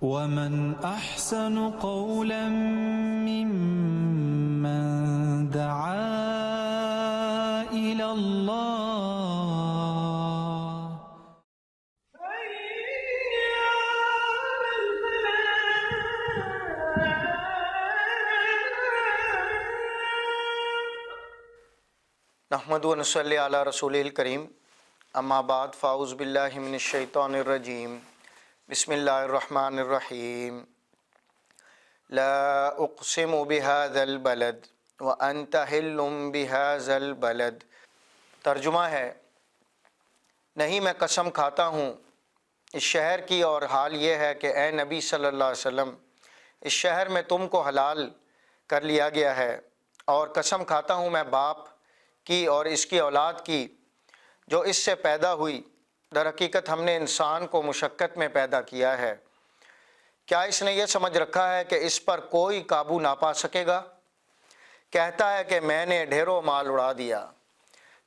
ومن أحسن قولا ممن دعا إلى الله. نحمد و نصلی علی رسول الکریم، اما بعد فاعوذ باللہ من الشیطان الرجیم، بسم اللہ الرحمن الرحیم۔ لا اقسم بهذا البلد وانت حل بهذا البلد۔ ترجمہ ہے، نہیں میں قسم کھاتا ہوں اس شہر کی، اور حال یہ ہے کہ اے نبی صلی اللہ علیہ وسلم اس شہر میں تم کو حلال کر لیا گیا ہے، اور قسم کھاتا ہوں میں باپ کی اور اس کی اولاد کی جو اس سے پیدا ہوئی، در حقیقت ہم نے انسان کو مشقت میں پیدا کیا ہے۔ کیا اس نے یہ سمجھ رکھا ہے کہ اس پر کوئی قابو نہ پا سکے گا؟ کہتا ہے کہ میں نے ڈھیروں مال اڑا دیا۔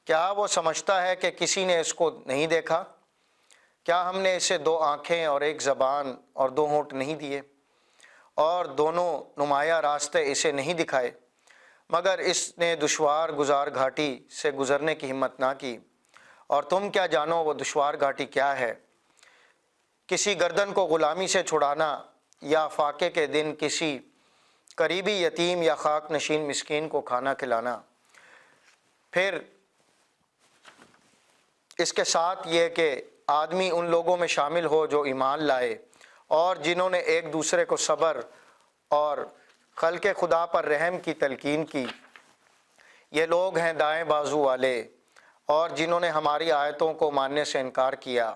کیا وہ سمجھتا ہے کہ کسی نے اس کو نہیں دیکھا؟ کیا ہم نے اسے 2 آنکھیں اور 1 زبان اور 2 ہونٹ نہیں دیے، اور دونوں نمایاں راستے اسے نہیں دکھائے؟ مگر اس نے دشوار گزار گھاٹی سے گزرنے کی ہمت نہ کی، اور تم کیا جانو وہ دشوار گھاٹی کیا ہے؟ کسی گردن کو غلامی سے چھڑانا، یا فاقے کے دن کسی قریبی یتیم یا خاک نشین مسکین کو کھانا کھلانا۔ پھر اس کے ساتھ یہ کہ آدمی ان لوگوں میں شامل ہو جو ایمان لائے، اور جنہوں نے ایک دوسرے کو صبر اور خلق خدا پر رحم کی تلقین کی۔ یہ لوگ ہیں دائیں بازو والے، اور جنہوں نے ہماری آیتوں کو ماننے سے انکار کیا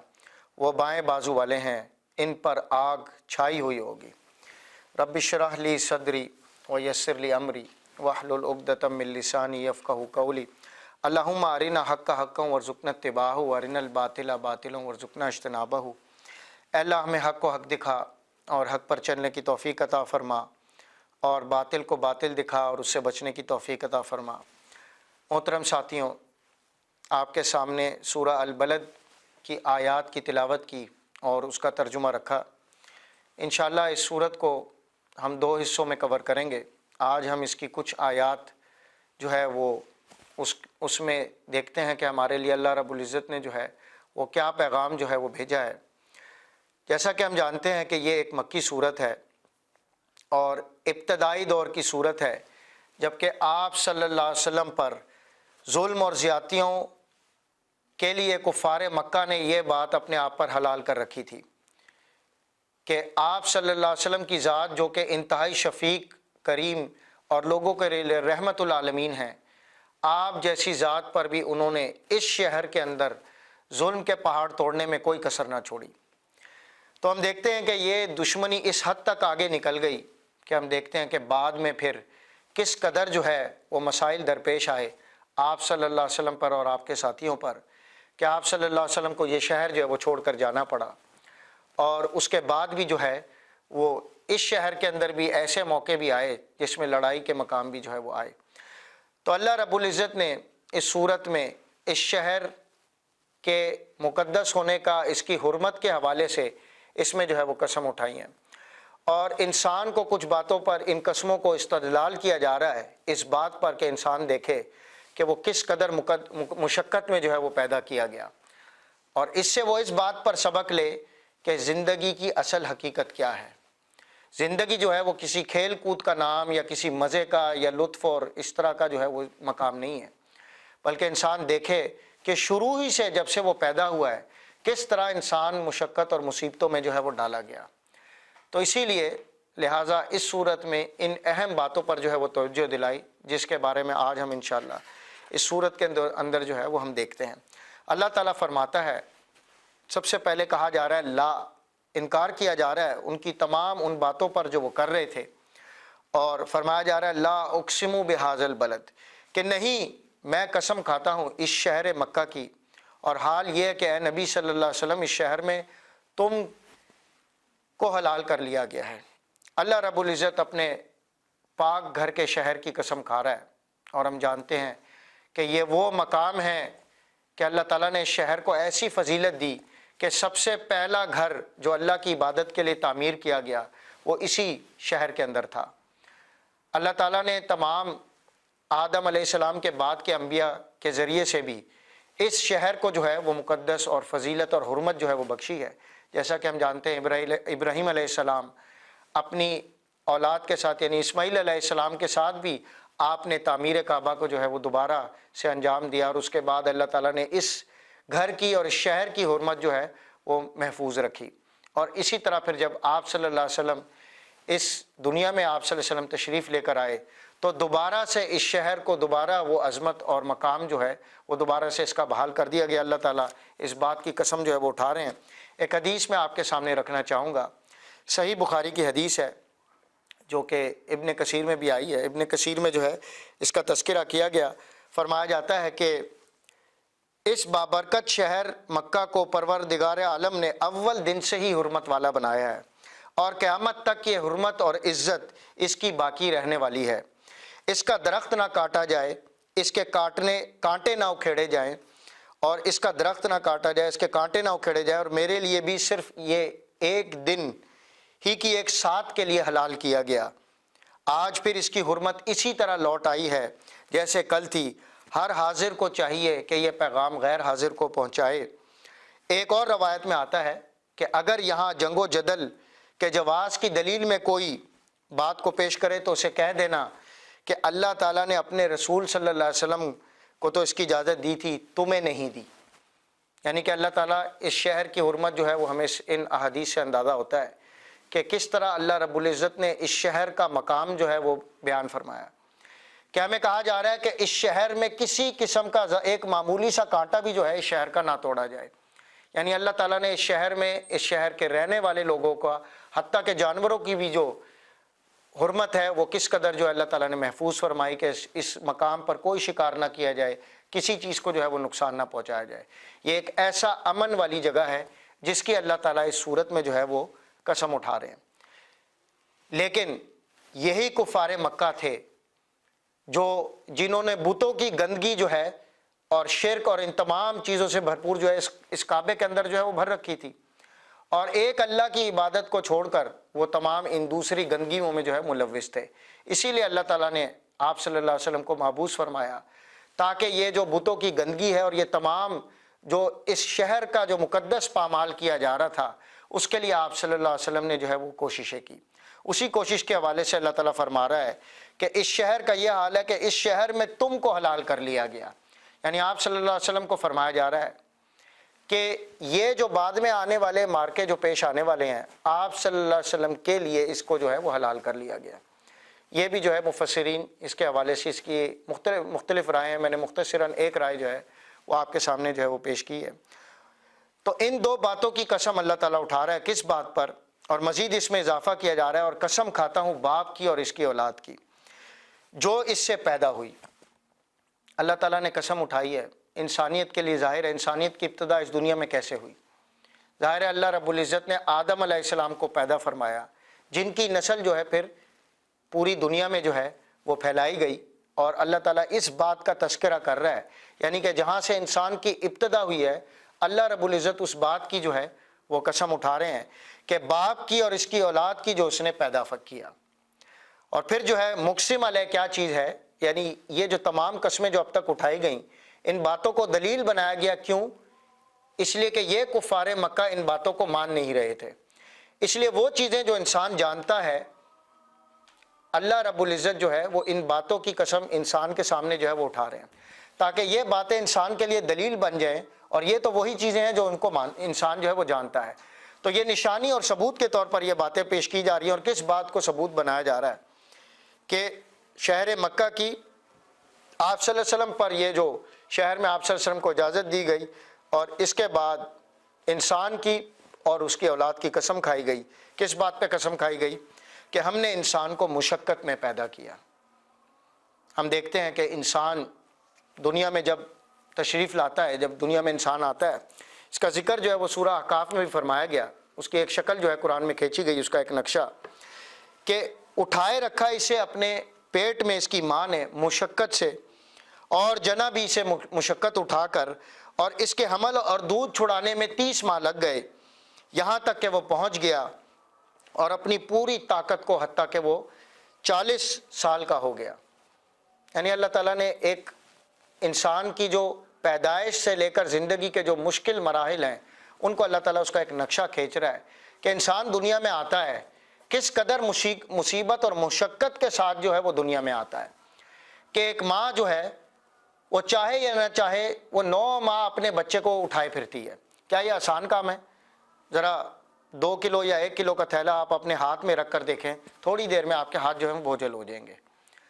وہ بائیں بازو والے ہیں، ان پر آگ چھائی ہوئی ہوگی۔ رب اشرح لی صدری ویسر لی امری واحلل عقدۃ من لسانی یفقہوا قولی۔ اللہم ارنا حق حقا وارزقنا اتباعہ وارنا الباطل باطلا وارزقنا اجتنابہ۔ اے اللہ ہمیں حق کو حق دکھا اور حق پر چلنے کی توفیق عطا فرما، اور باطل کو باطل دکھا اور اس سے بچنے کی توفیق عطا فرما۔ محترم ساتھیوں، آپ کے سامنے سورہ البلد کی آیات کی تلاوت کی اور اس کا ترجمہ رکھا۔ انشاءاللہ اس سورت کو ہم 2 حصوں میں کور کریں گے۔ آج ہم اس کی کچھ آیات جو ہے وہ اس میں دیکھتے ہیں کہ ہمارے لیے اللہ رب العزت نے جو ہے وہ کیا پیغام جو ہے وہ بھیجا ہے۔ جیسا کہ ہم جانتے ہیں کہ یہ ایک مکی سورت ہے اور ابتدائی دور کی صورت ہے، جبکہ آپ صلی اللہ علیہ وسلم پر ظلم اور زیادتیوں کے لیے کفار مکہ نے یہ بات اپنے آپ پر حلال کر رکھی تھی کہ آپ صلی اللہ علیہ وسلم کی ذات جو کہ انتہائی شفیق، کریم اور لوگوں کے لیے رحمت العالمین ہیں، آپ جیسی ذات پر بھی انہوں نے اس شہر کے اندر ظلم کے پہاڑ توڑنے میں کوئی کسر نہ چھوڑی۔ تو ہم دیکھتے ہیں کہ یہ دشمنی اس حد تک آگے نکل گئی کہ ہم دیکھتے ہیں کہ بعد میں پھر کس قدر جو ہے وہ مسائل درپیش آئے آپ صلی اللہ علیہ وسلم پر اور آپ کے ساتھیوں پر، کہ آپ صلی اللہ علیہ وسلم کو یہ شہر جو ہے وہ چھوڑ کر جانا پڑا، اور اس کے بعد بھی جو ہے وہ اس شہر کے اندر بھی ایسے موقع بھی آئے جس میں لڑائی کے مقام بھی جو ہے وہ آئے۔ تو اللہ رب العزت نے اس صورت میں اس شہر کے مقدس ہونے کا، اس کی حرمت کے حوالے سے اس میں جو ہے وہ قسم اٹھائی ہیں، اور انسان کو کچھ باتوں پر ان قسموں کو استدلال کیا جا رہا ہے اس بات پر کہ انسان دیکھے کہ وہ کس قدر مشقت میں جو ہے وہ پیدا کیا گیا، اور اس سے وہ اس بات پر سبق لے کہ زندگی کی اصل حقیقت کیا ہے۔ زندگی جو ہے وہ کسی کھیل کود کا نام یا کسی مزے کا یا لطف اور اس طرح کا جو ہے وہ مقام نہیں ہے، بلکہ انسان دیکھے کہ شروع ہی سے جب سے وہ پیدا ہوا ہے کس طرح انسان مشقت اور مصیبتوں میں جو ہے وہ ڈالا گیا۔ تو اسی لیے لہٰذا اس صورت میں ان اہم باتوں پر جو ہے وہ توجہ دلائی، جس کے بارے میں آج ہم انشاءاللہ اس صورت کے اندر جو ہے وہ ہم دیکھتے ہیں۔ اللہ تعالیٰ فرماتا ہے، سب سے پہلے کہا جا رہا ہے لا، انکار کیا جا رہا ہے ان کی تمام ان باتوں پر جو وہ کر رہے تھے، اور فرمایا جا رہا ہے لا اقسم بہذا البلد، کہ نہیں میں قسم کھاتا ہوں اس شہر مکہ کی، اور حال یہ ہے کہ اے نبی صلی اللہ علیہ وسلم اس شہر میں تم کو حلال کر لیا گیا ہے۔ اللہ رب العزت اپنے پاک گھر کے شہر کی قسم کھا رہا ہے، اور ہم جانتے ہیں کہ یہ وہ مقام ہے کہ اللہ تعالیٰ نے اس شہر کو ایسی فضیلت دی کہ سب سے پہلا گھر جو اللہ کی عبادت کے لیے تعمیر کیا گیا وہ اسی شہر کے اندر تھا۔ اللہ تعالیٰ نے تمام آدم علیہ السلام کے بعد کے انبیاء کے ذریعے سے بھی اس شہر کو جو ہے وہ مقدس اور فضیلت اور حرمت جو ہے وہ بخشی ہے۔ جیسا کہ ہم جانتے ہیں ابراہیم علیہ السلام اپنی اولاد کے ساتھ یعنی اسماعیل علیہ السلام کے ساتھ بھی آپ نے تعمیر کعبہ کو جو ہے وہ دوبارہ سے انجام دیا، اور اس کے بعد اللہ تعالیٰ نے اس گھر کی اور اس شہر کی حرمت جو ہے وہ محفوظ رکھی۔ اور اسی طرح پھر جب آپ صلی اللہ علیہ وسلم اس دنیا میں آپ صلی اللہ علیہ وسلم تشریف لے کر آئے تو دوبارہ سے اس شہر کو دوبارہ وہ عظمت اور مقام جو ہے وہ دوبارہ سے اس کا بحال کر دیا گیا۔ اللہ تعالیٰ اس بات کی قسم جو ہے وہ اٹھا رہے ہیں۔ ایک حدیث میں آپ کے سامنے رکھنا چاہوں گا، صحیح بخاری کی حدیث ہے جو کہ ابن کثیر میں بھی آئی ہے۔ ابن کثیر میں جو ہے اس کا تذکرہ کیا گیا، فرمایا جاتا ہے کہ اس بابرکت شہر مکہ کو پروردگار عالم نے اول دن سے ہی حرمت والا بنایا ہے، اور قیامت تک یہ حرمت اور عزت اس کی باقی رہنے والی ہے۔ اس کا درخت نہ کاٹا جائے، اس کے کانٹے نہ اکھیڑے جائیں، اور اس کا درخت نہ کاٹا جائے، اس کے کانٹے نہ اکھیڑے جائیں، اور میرے لیے بھی صرف یہ ایک دن ہی کی ایک ساتھ کے لیے حلال کیا گیا۔ آج پھر اس کی حرمت اسی طرح لوٹ آئی ہے جیسے کل تھی۔ ہر حاضر کو چاہیے کہ یہ پیغام غیر حاضر کو پہنچائے۔ ایک اور روایت میں آتا ہے کہ اگر یہاں جنگ و جدل کے جواز کی دلیل میں کوئی بات کو پیش کرے تو اسے کہہ دینا کہ اللہ تعالیٰ نے اپنے رسول صلی اللہ علیہ وسلم کو تو اس کی اجازت دی تھی، تمہیں نہیں دی۔ یعنی کہ اللہ تعالیٰ اس شہر کی حرمت جو ہے وہ ہمیں ان احادیث سے اندازہ ہوتا ہے کہ کس طرح اللہ رب العزت نے اس شہر کا مقام جو ہے وہ بیان فرمایا، کہ ہمیں کہا جا رہا ہے کہ اس شہر میں کسی قسم کا ایک معمولی سا کانٹا بھی جو ہے اس شہر کا نہ توڑا جائے۔ یعنی اللہ تعالیٰ نے اس شہر میں اس شہر کے رہنے والے لوگوں کا، حتیٰ کہ جانوروں کی بھی جو حرمت ہے وہ کس قدر جو ہے اللہ تعالیٰ نے محفوظ فرمائی کہ اس مقام پر کوئی شکار نہ کیا جائے، کسی چیز کو جو ہے وہ نقصان نہ پہنچایا جائے۔ یہ ایک ایسا امن والی جگہ ہے جس کی اللہ تعالیٰ اس صورت میں جو ہے وہ قسم اٹھا رہے ہیں۔ لیکن یہی کفار مکہ تھے جنہوں نے بتوں کی گندگی جو ہے اور شرک اور ان تمام چیزوں سے بھرپور جو ہے اس کعبے کے اندر جو ہے وہ بھر رکھی تھی، اور ایک اللہ کی عبادت کو چھوڑ کر وہ تمام ان دوسری گندگیوں میں جو ہے ملوث تھے۔ اسی لیے اللہ تعالیٰ نے آپ صلی اللہ علیہ وسلم کو محبوس فرمایا تاکہ یہ جو بتوں کی گندگی ہے اور یہ تمام جو اس شہر کا جو مقدس پامال کیا جا رہا تھا اس کے لیے آپ صلی اللہ علیہ وسلم نے جو ہے وہ کوششیں کی۔ اسی کوشش کے حوالے سے اللہ تعالیٰ فرما رہا ہے کہ اس شہر کا یہ حال ہے کہ اس شہر میں تم کو حلال کر لیا گیا۔ یعنی آپ صلی اللہ علیہ وسلم کو فرمایا جا رہا ہے کہ یہ جو بعد میں آنے والے مارکے جو پیش آنے والے ہیں آپ صلی اللہ علیہ وسلم کے لیے اس کو جو ہے وہ حلال کر لیا گیا۔ یہ بھی جو ہے مفسرین اس کے حوالے سے اس کی مختلف رائے ہیں، میں نے مختصراً ایک رائے جو ہے وہ آپ کے سامنے جو ہے وہ پیش کی ہے۔ تو ان دو باتوں کی قسم اللہ تعالیٰ اٹھا رہا ہے، کس بات پر؟ اور مزید اس میں اضافہ کیا جا رہا ہے، اور قسم کھاتا ہوں باپ کی اور اس کی اولاد کی جو اس سے پیدا ہوئی۔ اللہ تعالیٰ نے قسم اٹھائی ہے انسانیت کے لیے۔ ظاہر ہے انسانیت کی ابتدا اس دنیا میں کیسے ہوئی؟ ظاہر ہے اللہ رب العزت نے آدم علیہ السلام کو پیدا فرمایا، جن کی نسل جو ہے پھر پوری دنیا میں جو ہے وہ پھیلائی گئی، اور اللہ تعالیٰ اس بات کا تذکرہ کر رہا ہے، یعنی کہ جہاں سے انسان کی ابتدا ہوئی ہے اللہ رب العزت اس بات کی جو ہے وہ قسم اٹھا رہے ہیں کہ باپ کی اور اس کی اولاد کی جو اس نے پیدا کیا۔ اور پھر جو ہے مقسم علیہ کیا چیز ہے، یعنی یہ جو تمام قسمیں جو اب تک اٹھائی گئیں ان باتوں کو دلیل بنایا گیا، کیوں؟ اس لیے کہ یہ کفار مکہ ان باتوں کو مان نہیں رہے تھے۔ اس لیے وہ چیزیں جو انسان جانتا ہے اللہ رب العزت جو ہے وہ ان باتوں کی قسم انسان کے سامنے جو ہے وہ اٹھا رہے ہیں تاکہ یہ باتیں انسان کے لیے دلیل بن جائیں، اور یہ تو وہی چیزیں ہیں جو ان کو انسان جو ہے وہ جانتا ہے۔ تو یہ نشانی اور ثبوت کے طور پر یہ باتیں پیش کی جا رہی ہیں، اور کس بات کو ثبوت بنایا جا رہا ہے کہ شہر مکہ کی آپ صلی اللہ علیہ وسلم پر یہ جو شہر میں آپ صلی اللہ علیہ وسلم کو اجازت دی گئی، اور اس کے بعد انسان کی اور اس کی اولاد کی قسم کھائی گئی۔ کس بات پہ قسم کھائی گئی؟ کہ ہم نے انسان کو مشقت میں پیدا کیا۔ ہم دیکھتے ہیں کہ انسان دنیا میں جب تشریف لاتا ہے، جب دنیا میں انسان آتا ہے، اس کا ذکر جو ہے وہ سورہ احقاف میں بھی فرمایا گیا، اس کی ایک شکل جو ہے قرآن میں کھینچی گئی، اس کا ایک نقشہ، کہ اٹھائے رکھا اسے اپنے پیٹ میں اس کی ماں نے مشقت سے، اور جنا بھی اسے مشقت اٹھا کر، اور اس کے حمل اور دودھ چھڑانے میں 30 ماہ لگ گئے، یہاں تک کہ وہ پہنچ گیا اور اپنی پوری طاقت کو حتیٰ کہ وہ 40 سال کا ہو گیا۔ یعنی اللہ تعالیٰ نے ایک انسان کی جو پیدائش سے لے کر زندگی کے جو مشکل مراحل ہیں ان کو اللہ تعالیٰ اس کا ایک نقشہ کھینچ رہا ہے کہ انسان دنیا میں آتا ہے کس قدر مصیبت اور مشقت کے ساتھ جو ہے وہ دنیا میں آتا ہے، کہ ایک ماں جو ہے وہ چاہے یا نہ چاہے وہ 9 ماہ اپنے بچے کو اٹھائے پھرتی ہے۔ کیا یہ آسان کام ہے؟ ذرا 2 کلو یا 1 کلو کا تھیلا آپ اپنے ہاتھ میں رکھ کر دیکھیں، تھوڑی دیر میں آپ کے ہاتھ جو ہیں بوجھل ہو جائیں گے۔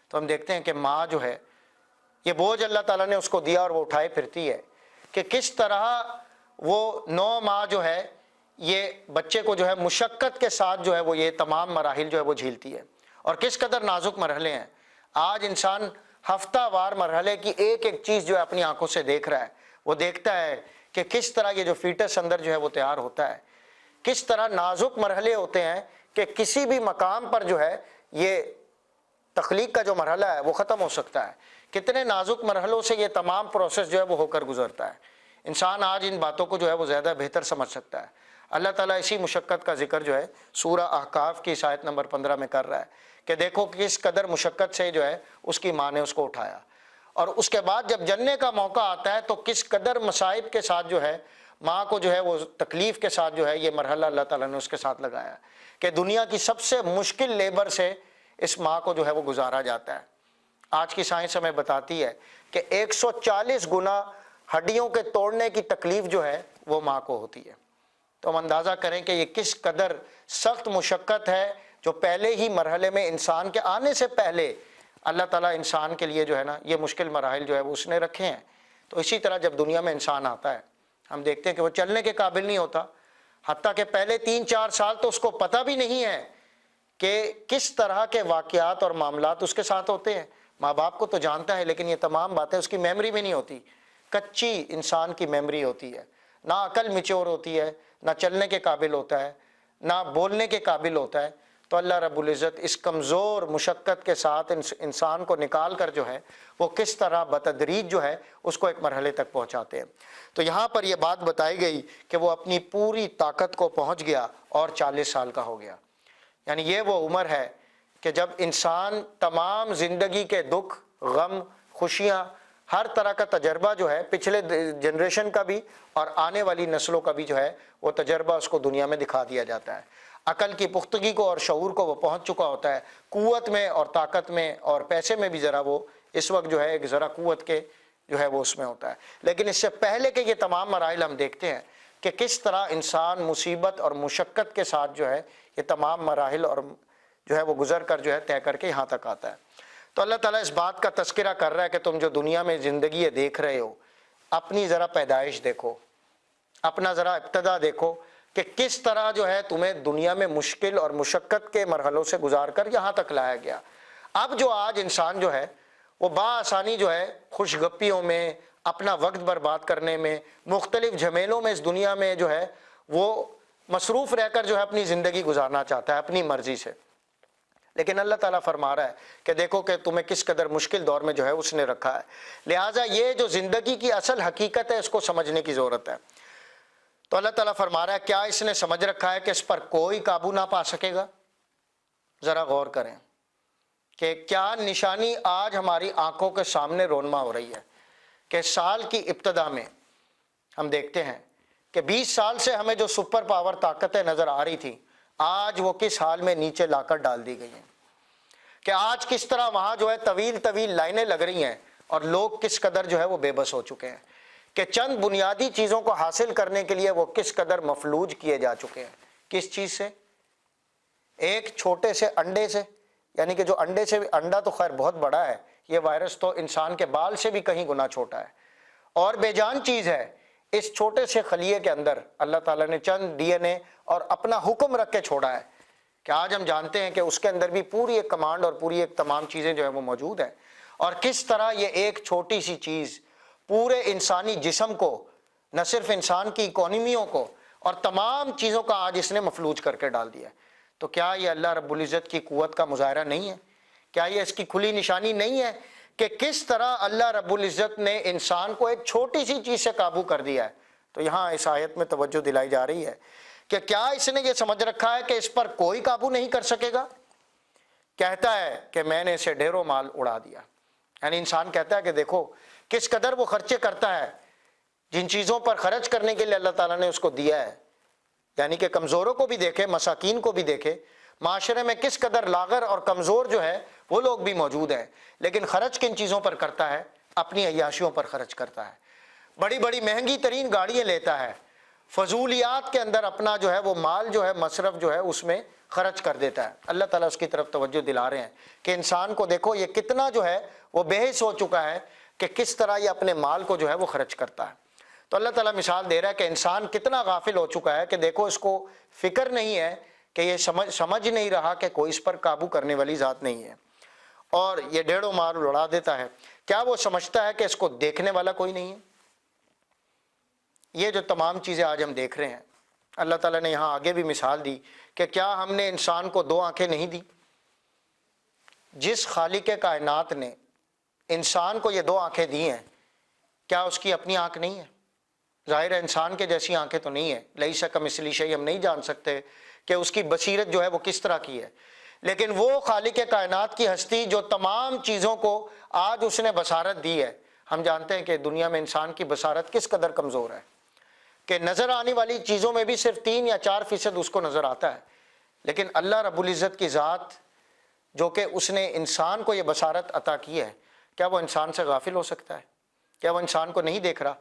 تو ہم دیکھتے ہیں کہ ماں جو ہے یہ بوجھ اللہ تعالیٰ نے اس کو دیا اور وہ اٹھائے پھرتی ہے، کہ کس طرح وہ 9 ماہ جو ہے یہ بچے کو جو ہے مشقت کے ساتھ جو ہے وہ یہ تمام مراحل جو ہے وہ جھیلتی ہے، اور کس قدر نازک مرحلے ہیں۔ آج انسان ہفتہ وار مرحلے کی ایک ایک چیز جو ہے اپنی آنکھوں سے دیکھ رہا ہے، وہ دیکھتا ہے کہ کس طرح یہ جو فیٹس اندر جو ہے وہ تیار ہوتا ہے، کس طرح نازک مرحلے ہوتے ہیں کہ کسی بھی مقام پر جو ہے یہ تخلیق کا جو مرحلہ ہے وہ ختم ہو سکتا ہے۔ کتنے نازک مرحلوں سے یہ تمام پروسیس جو ہے وہ ہو کر گزرتا ہے۔ انسان آج ان باتوں کو جو ہے وہ زیادہ بہتر سمجھ سکتا ہے۔ اللہ تعالیٰ اسی مشقت کا ذکر جو ہے سورہ احقاف کی آیت نمبر 15 میں کر رہا ہے کہ دیکھو کس قدر مشقت سے جو ہے اس کی ماں نے اس کو اٹھایا، اور اس کے بعد جب جننے کا موقع آتا ہے تو کس قدر مصائب کے ساتھ جو ہے ماں کو جو ہے وہ تکلیف کے ساتھ جو ہے یہ مرحلہ اللہ تعالیٰ نے اس کے ساتھ لگایا کہ دنیا کی سب سے مشکل لیبر سے اس ماں کو جو ہے وہ گزارا جاتا ہے۔ آج کی سائنس ہمیں بتاتی ہے کہ 140 گنا ہڈیوں کے توڑنے کی تکلیف جو ہے وہ ماں کو ہوتی ہے۔ تو ہم اندازہ کریں کہ یہ کس قدر سخت مشقت ہے جو پہلے ہی مرحلے میں انسان کے آنے سے پہلے اللہ تعالیٰ انسان کے لیے جو ہے نا یہ مشکل مراحل جو ہے وہ اس نے رکھے ہیں۔ تو اسی طرح جب دنیا میں انسان آتا ہے ہم دیکھتے ہیں کہ وہ چلنے کے قابل نہیں ہوتا، حتیٰ کہ پہلے 3-4 سال تو اس کو پتہ بھی نہیں ہے کہ کس طرح کے واقعات اور معاملات اس کے ساتھ ہوتے ہیں۔ ماں باپ کو تو جانتا ہے لیکن یہ تمام باتیں اس کی میموری میں نہیں ہوتی، کچی انسان کی میموری ہوتی ہے، نہ عقل میچور ہوتی ہے، نہ چلنے کے قابل ہوتا ہے، نہ بولنے کے قابل ہوتا ہے۔ تو اللہ رب العزت اس کمزور مشقت کے ساتھ انسان کو نکال کر جو ہے وہ کس طرح بتدریج جو ہے اس کو ایک مرحلے تک پہنچاتے ہیں۔ تو یہاں پر یہ بات بتائی گئی کہ وہ اپنی پوری طاقت کو پہنچ گیا اور 40 سال کا ہو گیا۔ یعنی یہ وہ عمر ہے کہ جب انسان تمام زندگی کے دکھ، غم، خوشیاں، ہر طرح کا تجربہ جو ہے پچھلے جنریشن کا بھی اور آنے والی نسلوں کا بھی جو ہے وہ تجربہ اس کو دنیا میں دکھا دیا جاتا ہے۔ عقل کی پختگی کو اور شعور کو وہ پہنچ چکا ہوتا ہے، قوت میں اور طاقت میں اور پیسے میں بھی ذرا وہ اس وقت جو ہے ایک ذرا قوت کے جو ہے وہ اس میں ہوتا ہے۔ لیکن اس سے پہلے کہ یہ تمام مراحل ہم دیکھتے ہیں کہ کس طرح انسان مصیبت اور مشقت کے ساتھ جو ہے یہ تمام مراحل اور جو ہے وہ گزر کر جو ہے طے کر کے یہاں تک آتا ہے۔ تو اللہ تعالیٰ اس بات کا تذکرہ کر رہا ہے کہ تم جو دنیا میں زندگی دیکھ رہے ہو، اپنی ذرا پیدائش دیکھو، اپنا ذرا ابتدا دیکھو کہ کس طرح جو ہے تمہیں دنیا میں مشکل اور مشقت کے مرحلوں سے گزار کر یہاں تک لایا گیا۔ اب جو آج انسان جو ہے وہ بآسانی جو ہے خوش گپیوں میں، اپنا وقت برباد کرنے میں، مختلف جھمیلوں میں اس دنیا میں جو ہے وہ مصروف رہ کر جو ہے اپنی زندگی گزارنا چاہتا ہے اپنی مرضی سے۔ لیکن اللہ تعالیٰ فرما رہا ہے کہ دیکھو کہ تمہیں کس قدر مشکل دور میں جو ہے اس نے رکھا ہے، لہٰذا یہ جو زندگی کی اصل حقیقت ہے اس کو سمجھنے کی ضرورت ہے۔ تو اللہ تعالیٰ فرما رہا ہے کیا اس نے سمجھ رکھا ہے کہ اس پر کوئی قابو نہ پا سکے گا؟ ذرا غور کریں کہ کیا نشانی آج ہماری آنکھوں کے سامنے رونما ہو رہی ہے کہ سال کی ابتدا میں ہم دیکھتے ہیں کہ 20 سال سے ہمیں جو سپر پاور طاقتیں نظر آ رہی تھیں آج وہ کس حال میں نیچے لا کر ڈال دی گئی ہیں، کہ آج کس طرح وہاں جو ہے طویل طویل لائنیں لگ رہی ہیں اور لوگ کس قدر جو ہے وہ بے بس ہو چکے ہیں، کہ چند بنیادی چیزوں کو حاصل کرنے کے لیے وہ کس قدر مفلوج کیے جا چکے ہیں۔ کس چیز سے؟ ایک چھوٹے سے انڈے سے، یعنی کہ جو انڈے سے، انڈا تو خیر بہت بڑا ہے، یہ وائرس تو انسان کے بال سے بھی کہیں گنا چھوٹا ہے اور بے جان چیز ہے۔ اس چھوٹے سے خلیے کے اندر اللہ تعالیٰ نے چند ڈی این اے اور اپنا حکم رکھ کے چھوڑا ہے کہ آج ہم جانتے ہیں کہ اس کے اندر بھی پوری ایک کمانڈ اور پوری ایک تمام چیزیں جو ہیں وہ موجود ہیں، اور کس طرح یہ ایک چھوٹی سی چیز پورے انسانی جسم کو، نہ صرف انسان کی اکانومیوں کو اور تمام چیزوں کا آج اس نے مفلوج کر کے ڈال دیا ہے۔ تو کیا یہ اللہ رب العزت کی قوت کا مظاہرہ نہیں ہے؟ کیا یہ اس کی کھلی نشانی نہیں ہے کہ کس طرح اللہ رب العزت نے انسان کو ایک چھوٹی سی چیز سے قابو کر دیا ہے۔ تو یہاں اس آیت میں توجہ دلائی جا رہی ہے کہ کیا اس نے یہ سمجھ رکھا ہے کہ اس پر کوئی قابو نہیں کر سکے گا؟ کہتا ہے کہ میں نے اسے ڈھیروں مال اڑا دیا۔ یعنی انسان کہتا ہے کہ دیکھو کس قدر وہ خرچے کرتا ہے جن چیزوں پر خرچ کرنے کے لیے اللہ تعالیٰ نے اس کو دیا ہے۔ یعنی کہ کمزوروں کو بھی دیکھے، مساکین کو بھی دیکھے، معاشرے میں کس قدر لاغر اور کمزور جو ہے وہ لوگ بھی موجود ہیں، لیکن خرچ کن چیزوں پر کرتا ہے؟ اپنی عیاشیوں پر خرچ کرتا ہے، بڑی بڑی مہنگی ترین گاڑیاں لیتا ہے، فضولیات کے اندر اپنا جو ہے وہ مال جو ہے مصرف جو ہے اس میں خرچ کر دیتا ہے۔ اللہ تعالیٰ اس کی طرف توجہ دلا رہے ہیں کہ انسان کو دیکھو یہ کتنا جو ہے وہ بے حس ہو چکا ہے کہ کس طرح یہ اپنے مال کو جو ہے وہ خرچ کرتا ہے۔ تو اللہ تعالیٰ مثال دے رہا ہے کہ انسان کتنا غافل ہو چکا ہے کہ دیکھو اس کو فکر نہیں ہے کہ یہ سمجھ نہیں رہا کہ کوئی اس پر قابو کرنے والی ذات نہیں ہے، اور یہ ڈھیروں مال اڑا دیتا ہے۔ کیا وہ سمجھتا ہے کہ اس کو دیکھنے والا کوئی نہیں ہے؟ یہ جو تمام چیزیں آج ہم دیکھ رہے ہیں، اللہ تعالیٰ نے یہاں آگے بھی مثال دی کہ کیا ہم نے انسان کو دو آنکھیں نہیں دی؟ جس خالق کائنات نے انسان کو یہ دو آنکھیں دی ہیں، کیا اس کی اپنی آنکھ نہیں ہے؟ ظاہر ہے انسان کے جیسی آنکھیں تو نہیں ہے، لیس کمثلہ شیء، ہم نہیں جان سکتے کہ اس کی بصیرت جو ہے وہ کس طرح کی ہے، لیکن وہ خالق کائنات کی ہستی جو تمام چیزوں کو آج اس نے بصارت دی ہے۔ ہم جانتے ہیں کہ دنیا میں انسان کی بصارت کس قدر کمزور ہے کہ نظر آنے والی چیزوں میں بھی صرف 3 یا 4% اس کو نظر آتا ہے، لیکن اللہ رب العزت کی ذات جو کہ اس نے انسان کو یہ بصارت عطا کی ہے، کیا وہ انسان سے غافل ہو سکتا ہے؟ کیا وہ انسان کو نہیں دیکھ رہا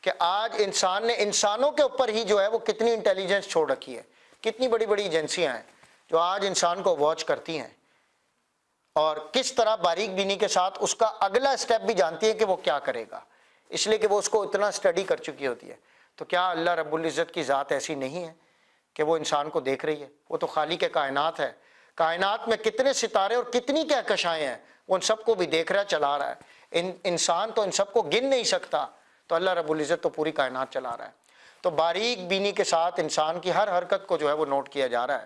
کہ آج انسان نے انسانوں کے اوپر ہی جو ہے وہ کتنی انٹیلیجنس چھوڑ رکھی ہے؟ کتنی بڑی بڑی ایجنسیاں ہیں جو آج انسان کو واچ کرتی ہیں اور کس طرح باریک بینی کے ساتھ اس کا اگلا سٹیپ بھی جانتی ہے کہ وہ کیا کرے گا، اس لیے کہ وہ اس کو اتنا سٹڈی کر چکی ہوتی ہے۔ تو کیا اللہ رب العزت کی ذات ایسی نہیں ہے کہ وہ انسان کو دیکھ رہی ہے؟ وہ تو خالق کائنات ہے، کائنات میں کتنے ستارے اور کتنی کہکشائیں ہیں، وہ ان سب کو بھی دیکھ رہا، چلا رہا ہے۔ انسان تو ان سب کو گن نہیں سکتا، تو اللہ رب العزت تو پوری کائنات چلا رہا ہے۔ تو باریک بینی کے ساتھ انسان کی ہر حرکت کو جو ہے وہ نوٹ کیا جا رہا ہے،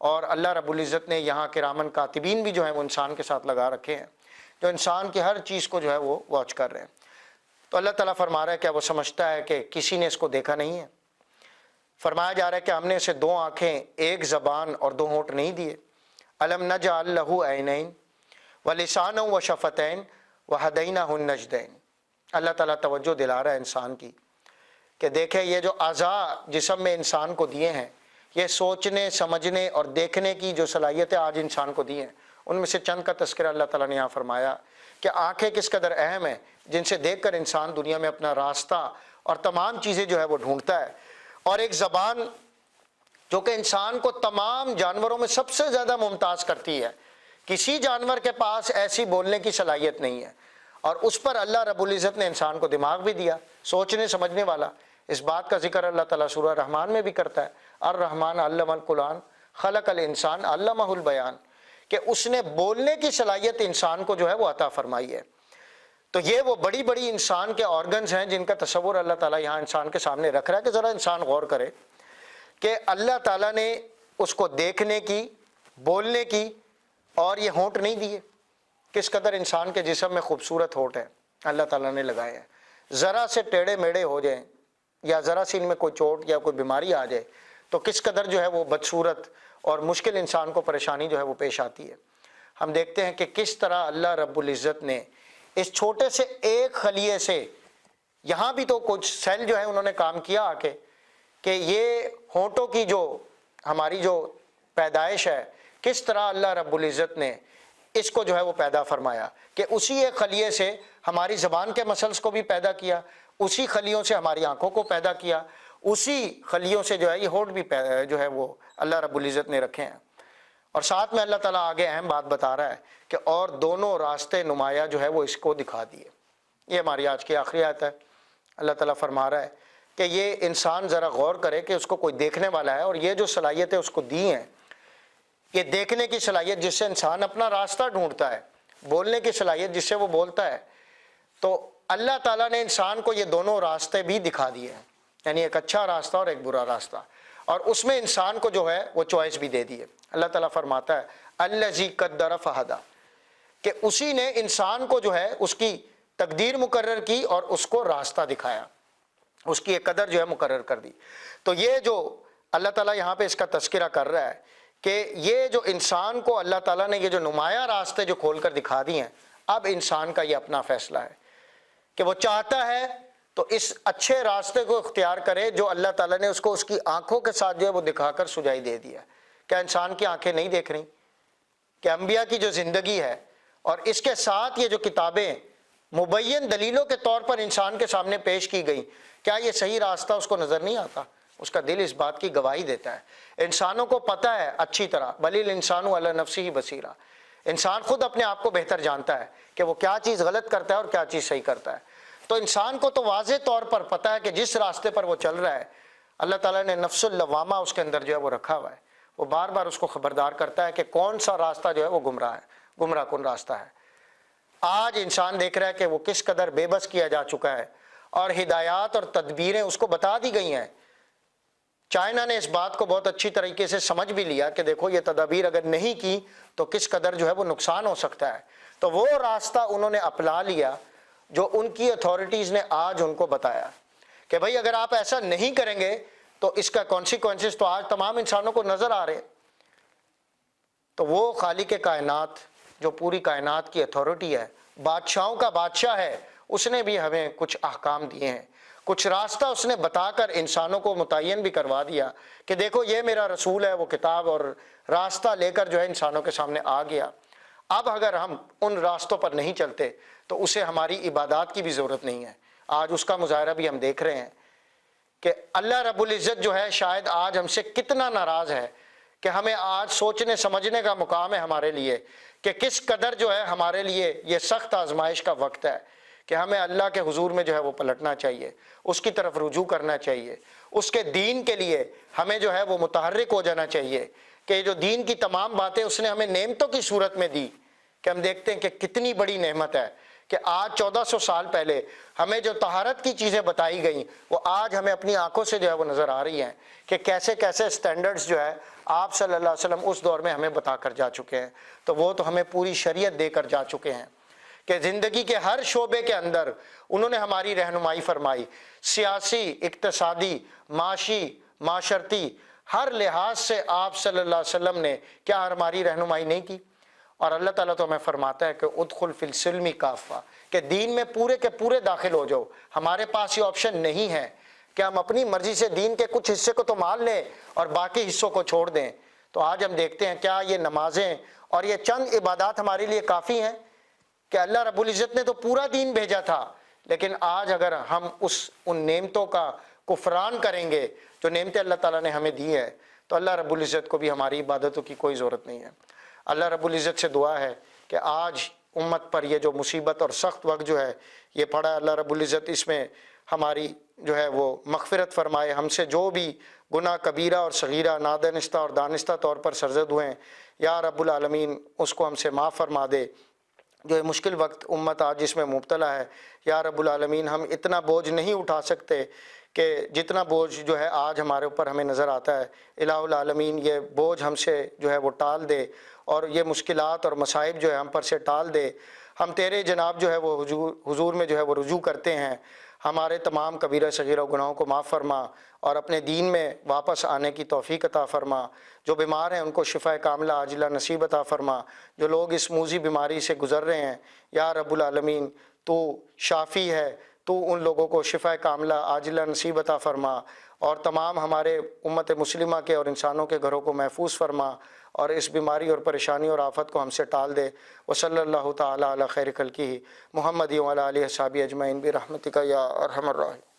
اور اللہ رب العزت نے یہاں کرامن کاتبین بھی جو ہے وہ انسان کے ساتھ لگا رکھے ہیں جو انسان کی ہر چیز کو جو ہے وہ واچ کر رہے ہیں۔ تو اللہ تعالیٰ فرما رہا ہے کیا وہ سمجھتا ہے کہ کسی نے اس کو دیکھا نہیں ہے؟ فرمایا جا رہا ہے کہ ہم نے اسے 2 آنکھیں، 1 زبان اور 2 ہونٹ نہیں دیے؟ الم نجعل لہ عینین ولسانا وشفتین وہدیناہ النجدین۔ اللہ تعالیٰ توجہ دلا رہا ہے انسان کی کہ دیکھیں یہ جو اعضاء جسم میں انسان کو دیے ہیں، یہ سوچنے سمجھنے اور دیکھنے کی جو صلاحیتیں آج انسان کو دی ہیں، ان میں سے چند کا تذکرہ اللہ تعالیٰ نے یہاں فرمایا کہ آنکھیں کس قدر اہم ہیں، جن سے دیکھ کر انسان دنیا میں اپنا راستہ اور تمام چیزیں جو ہے وہ ڈھونڈتا ہے، اور 1 زبان جو کہ انسان کو تمام جانوروں میں سب سے زیادہ ممتاز کرتی ہے۔ کسی جانور کے پاس ایسی بولنے کی صلاحیت نہیں ہے، اور اس پر اللہ رب العزت نے انسان کو دماغ بھی دیا، سوچنے سمجھنے والا۔ اس بات کا ذکر اللہ تعالیٰ سورہ رحمان میں بھی کرتا ہے، الرحمن علم القرآن خلق الانسان علمہ البیان، کہ اس نے بولنے کی صلاحیت انسان کو جو ہے وہ عطا فرمائی ہے۔ تو یہ وہ بڑی بڑی انسان کے آرگنز ہیں جن کا تصور اللہ تعالیٰ یہاں انسان کے سامنے رکھ رہا ہے کہ ذرا انسان غور کرے کہ اللہ تعالیٰ نے اس کو دیکھنے کی، بولنے کی اور یہ ہونٹ نہیں دیے۔ کس قدر انسان کے جسم میں خوبصورت ہونٹ ہیں اللہ تعالیٰ نے لگائے ہیں، ذرا سے ٹیڑھے میڑے ہو جائیں یا ذرا سی ان میں کوئی چوٹ یا کوئی بیماری آ جائے تو کس قدر جو ہے وہ بدصورت اور مشکل انسان کو پریشانی جو ہے وہ پیش آتی ہے۔ ہم دیکھتے ہیں کہ کس طرح اللہ رب العزت نے اس چھوٹے سے ایک خلیے سے، یہاں بھی تو کچھ سیل جو ہے انہوں نے کام کیا آ کے، کہ یہ ہونٹوں کی جو ہماری جو پیدائش ہے، کس طرح اللہ رب العزت نے اس کو جو ہے وہ پیدا فرمایا کہ اسی ایک خلیے سے ہماری زبان کے مسلس کو بھی پیدا کیا، اسی خلیوں سے ہماری آنکھوں کو پیدا کیا، اسی خلیوں سے جو ہے یہ ہونٹ بھی جو ہے وہ اللہ رب العزت نے رکھے ہیں۔ اور ساتھ میں اللہ تعالیٰ آگے اہم بات بتا رہا ہے کہ اور دونوں راستے نمایاں جو ہے وہ اس کو دکھا دیے۔ یہ ہماری آج کی آخری آیت ہے۔ اللہ تعالیٰ فرما رہا ہے کہ یہ انسان ذرا غور کرے کہ اس کو کوئی دیکھنے والا ہے، اور یہ جو صلاحیتیں اس کو دی ہیں، یہ دیکھنے کی صلاحیت جس سے انسان اپنا راستہ ڈھونڈتا ہے، بولنے کی صلاحیت جس سے وہ بولتا ہے، تو اللہ تعالیٰ نے انسان کو یہ دونوں راستے بھی دکھا دیے ہیں، یعنی ایک اچھا راستہ اور ایک برا راستہ، اور اس میں انسان کو جو ہے وہ چوائس بھی دے دی ہے۔ اللہ تعالیٰ فرماتا ہے الذی قدر فہدی، کہ اسی نے انسان کو جو ہے اس کی تقدیر مقرر کی اور اس کو راستہ دکھایا، اس کی ایک قدر جو ہے مقرر کر دی۔ تو یہ جو اللہ تعالیٰ یہاں پہ اس کا تذکرہ کر رہا ہے کہ یہ جو انسان کو اللہ تعالیٰ نے یہ جو نمایاں راستے جو کھول کر دکھا دی ہیں، اب انسان کا یہ اپنا فیصلہ ہے کہ وہ چاہتا ہے تو اس اچھے راستے کو اختیار کرے جو اللہ تعالیٰ نے اس کو اس کی آنکھوں کے ساتھ جو ہے وہ دکھا کر سجائی دے دیا۔ کیا انسان کی آنکھیں نہیں دیکھ رہی کہ انبیاء کی جو زندگی ہے اور اس کے ساتھ یہ جو کتابیں مبین دلیلوں کے طور پر انسان کے سامنے پیش کی گئی، کیا یہ صحیح راستہ اس کو نظر نہیں آتا؟ اس کا دل اس بات کی گواہی دیتا ہے۔ انسانوں کو پتہ ہے اچھی طرح، بل الانسان علی نفسہ بصیرہ، انسان خود اپنے آپ کو بہتر جانتا ہے کہ وہ کیا چیز غلط کرتا ہے اور کیا چیز صحیح کرتا ہے۔ تو انسان کو تو واضح طور پر پتہ ہے کہ جس راستے پر وہ چل رہا ہے اللہ تعالیٰ نے نفس اللوامہ اس کے اندر جو ہے وہ رکھا ہوا ہے، وہ بار بار اس کو خبردار کرتا ہے کہ کون سا راستہ جو ہے وہ گمراہ ہے، گمراہ کن راستہ ہے۔ آج انسان دیکھ رہا ہے کہ وہ کس قدر بے بس کیا جا چکا ہے اور ہدایات اور تدبیریں اس کو بتا دی گئی ہیں۔ چائنا نے اس بات کو بہت اچھی طریقے سے سمجھ بھی لیا کہ دیکھو یہ تدابیر اگر نہیں کی تو کس قدر جو ہے وہ نقصان ہو سکتا ہے، تو وہ راستہ انہوں نے اپنا لیا جو ان کی اتھارٹیز نے آج ان کو بتایا کہ بھائی اگر آپ ایسا نہیں کریں گے تو اس کا کانسیکوینسز تو آج تمام انسانوں کو نظر آ رہے ہیں۔ تو وہ خالق کائنات جو پوری کائنات کی اتھارٹی ہے، بادشاہوں کا بادشاہ ہے، اس نے بھی ہمیں کچھ احکام دیے ہیں، کچھ راستہ اس نے بتا کر انسانوں کو متعین بھی کروا دیا کہ دیکھو یہ میرا رسول ہے، وہ کتاب اور راستہ لے کر جو ہے انسانوں کے سامنے آ گیا۔ اب اگر ہم ان راستوں پر نہیں چلتے تو اسے ہماری عبادات کی بھی ضرورت نہیں ہے۔ آج اس کا مظاہرہ بھی ہم دیکھ رہے ہیں کہ اللہ رب العزت جو ہے شاید آج ہم سے کتنا ناراض ہے کہ ہمیں آج سوچنے سمجھنے کا مقام ہے ہمارے لیے کہ کس قدر جو ہے ہمارے لیے یہ سخت آزمائش کا وقت ہے کہ ہمیں اللہ کے حضور میں جو ہے وہ پلٹنا چاہیے، اس کی طرف رجوع کرنا چاہیے، اس کے دین کے لیے ہمیں جو ہے وہ متحرک ہو جانا چاہیے کہ جو دین کی تمام باتیں اس نے ہمیں نعمتوں کی صورت میں دی کہ ہم دیکھتے ہیں کہ کتنی بڑی نعمت ہے کہ آج 1400 سال پہلے ہمیں جو طہارت کی چیزیں بتائی گئیں وہ آج ہمیں اپنی آنکھوں سے جو ہے وہ نظر آ رہی ہیں کہ کیسے کیسے سٹینڈرڈز جو ہے آپ صلی اللہ علیہ وسلم اس دور میں ہمیں بتا کر جا چکے ہیں۔ تو وہ تو ہمیں پوری شریعت دے کر جا چکے ہیں کہ زندگی کے ہر شعبے کے اندر انہوں نے ہماری رہنمائی فرمائی، سیاسی، اقتصادی، معاشی، معاشرتی، ہر لحاظ سے آپ صلی اللہ علیہ وسلم نے کیا ہماری رہنمائی نہیں کی؟ اور اللہ تعالیٰ تو ہمیں فرماتا ہے کہ ادخل فی السلم کافہ، کہ دین میں پورے کے پورے داخل ہو جاؤ۔ ہمارے پاس یہ آپشن نہیں ہے کہ ہم اپنی مرضی سے دین کے کچھ حصے کو تو مان لیں اور باقی حصوں کو چھوڑ دیں۔ تو آج ہم دیکھتے ہیں کیا یہ نمازیں اور یہ چند عبادات ہمارے لیے کافی ہیں کہ اللہ رب العزت نے تو پورا دین بھیجا تھا، لیکن آج اگر ہم ان نعمتوں کا کفران کریں گے جو نعمتیں اللہ تعالیٰ نے ہمیں دی ہے تو اللہ رب العزت کو بھی ہماری عبادتوں کی کوئی ضرورت نہیں ہے۔ اللہ رب العزت سے دعا ہے کہ آج امت پر یہ جو مصیبت اور سخت وقت جو ہے یہ پڑا ہے، اللہ رب العزت اس میں ہماری جو ہے وہ مغفرت فرمائے، ہم سے جو بھی گناہ کبیرہ اور صغیرہ نادانستہ اور دانستہ طور پر سرزد ہوئے ہیں یا رب العالمین اس کو ہم سے معاف فرما دے۔ جو یہ مشکل وقت امت آج اس میں مبتلا ہے یا رب العالمین ہم اتنا بوجھ نہیں اٹھا سکتے کہ جتنا بوجھ جو ہے آج ہمارے اوپر ہمیں نظر آتا ہے۔ الہ العالمین یہ بوجھ ہم سے جو ہے وہ ٹال دے اور یہ مشکلات اور مصائب جو ہے ہم پر سے ٹال دے۔ ہم تیرے جناب جو ہے وہ حضور میں جو ہے وہ رجوع کرتے ہیں، ہمارے تمام کبیرہ صغیرہ گناہوں کو معاف فرما اور اپنے دین میں واپس آنے کی توفیق عطا فرما۔ جو بیمار ہیں ان کو شفا کاملہ عاجلہ نصیب عطا فرما۔ جو لوگ اس موذی بیماری سے گزر رہے ہیں یا رب العالمین تو شافی ہے، تو ان لوگوں کو شفا کاملہ عاجلہ نصیب عطا فرما اور تمام ہمارے امت مسلمہ کے اور انسانوں کے گھروں کو محفوظ فرما اور اس بیماری اور پریشانی اور آفت کو ہم سے ٹال دے۔ وصلی اللہ تعالی علی خیر خلقہ محمد وعلی آلہ وصحبہ اجمعین برحمتک یا ارحم الراحمین۔